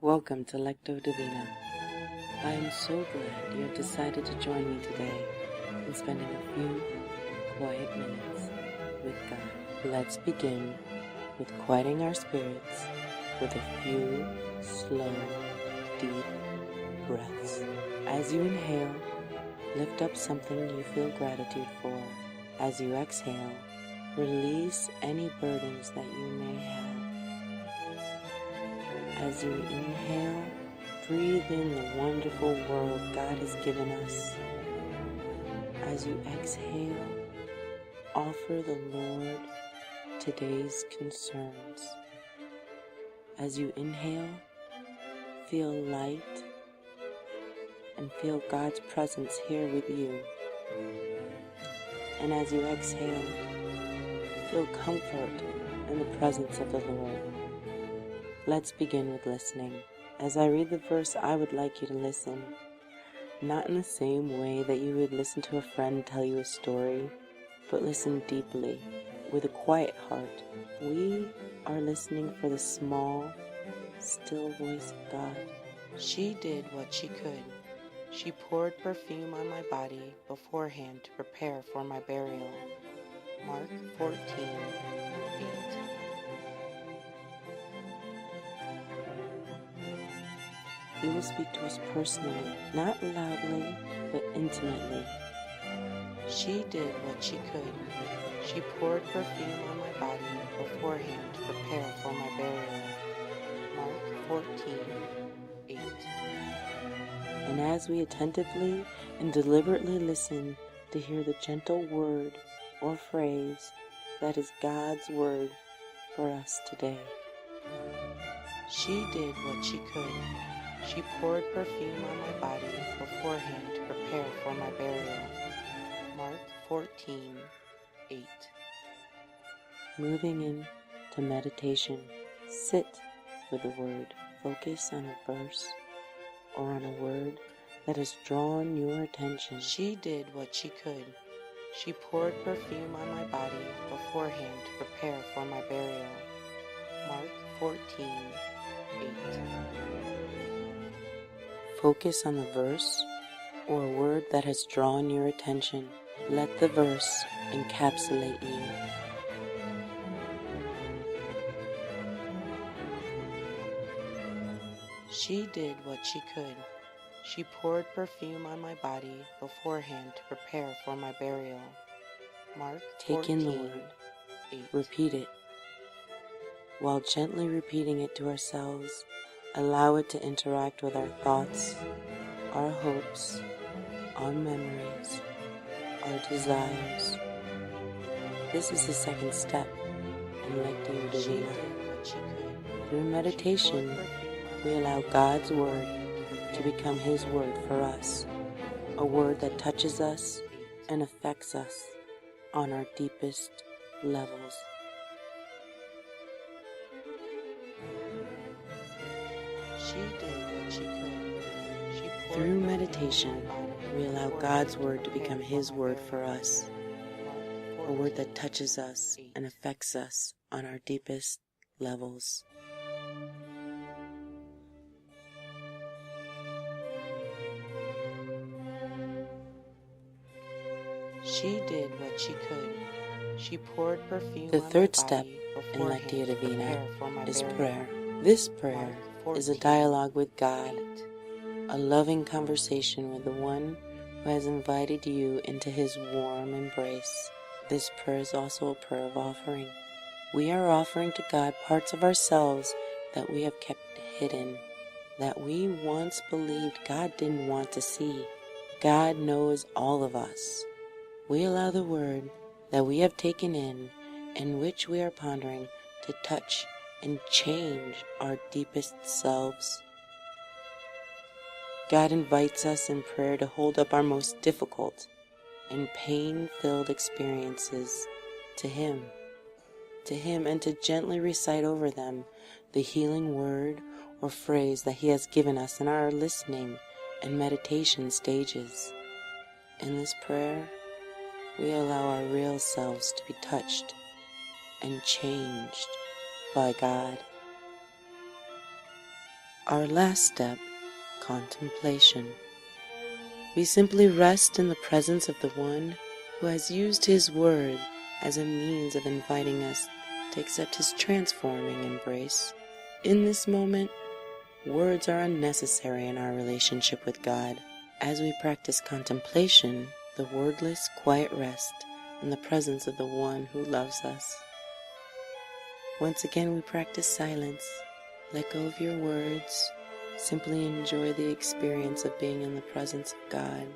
Welcome to Lecto Divina. I am so glad you have decided to join me today in spending a few quiet minutes with God. Let's begin with quieting our spirits with a few slow, deep breaths. As you inhale, lift up something you feel gratitude for. As you exhale, release any burdens that you may have. As you inhale, breathe in the wonderful world God has given us. As you exhale, offer the Lord today's concerns. As you inhale, feel light and feel God's presence here with you. And as you exhale, feel comfort in the presence of the Lord. Let's begin with listening. As I read the verse, I would like you to listen, not in the same way that you would listen to a friend tell you a story, but listen deeply, with a quiet heart. We are listening for the small, still voice of God. She did what she could. She poured perfume on my body beforehand to prepare for my burial. Mark 14:8. He will speak to us personally, not loudly, but intimately. She did what she could. She poured perfume on my body beforehand to prepare for my burial. Mark 14:8. And as we attentively and deliberately listen to hear the gentle word or phrase that is God's word for us today. She did what she could. She poured perfume on my body beforehand to prepare for my burial. Mark 14:8. Moving into meditation, sit with the word. Focus on a verse or on a word that has drawn your attention. She did what she could. She poured perfume on my body beforehand to prepare for my burial. Mark 14:8. Focus on the verse or a word that has drawn your attention. Let the verse encapsulate you. She did what she could. She poured perfume on my body beforehand to prepare for my burial. Mark 14:8. Take in the word. Repeat it. While gently repeating it to ourselves, allow it to interact with our thoughts, our hopes, our memories, our desires. This is the second step in Lectio Divina. Through meditation, we allow God's word to become His word for us, a word that touches us and affects us on our deepest levels. Through meditation, we allow God's word to become His word for us, a word that touches us and affects us on our deepest levels. She did what she could. She poured perfume. The third step in Lectio Divina is prayer. This prayer is a dialogue with God, a loving conversation with the one who has invited you into His warm embrace. This prayer is also a prayer of offering. We are offering to God parts of ourselves that we have kept hidden, that we once believed God didn't want to see. God knows all of us. We allow the word that we have taken in which we are pondering, to touch and change our deepest selves. God invites us in prayer to hold up our most difficult and pain-filled experiences to Him, and to gently recite over them the healing word or phrase that He has given us in our listening and meditation stages. In this prayer, we allow our real selves to be touched and changed by God. Our last step, contemplation. We simply rest in the presence of the one who has used his word as a means of inviting us to accept his transforming embrace. In this moment, words are unnecessary in our relationship with God. As we practice contemplation, the wordless, quiet rest in the presence of the one who loves us. Once again, we practice silence. Let go of your words. Simply enjoy the experience of being in the presence of God.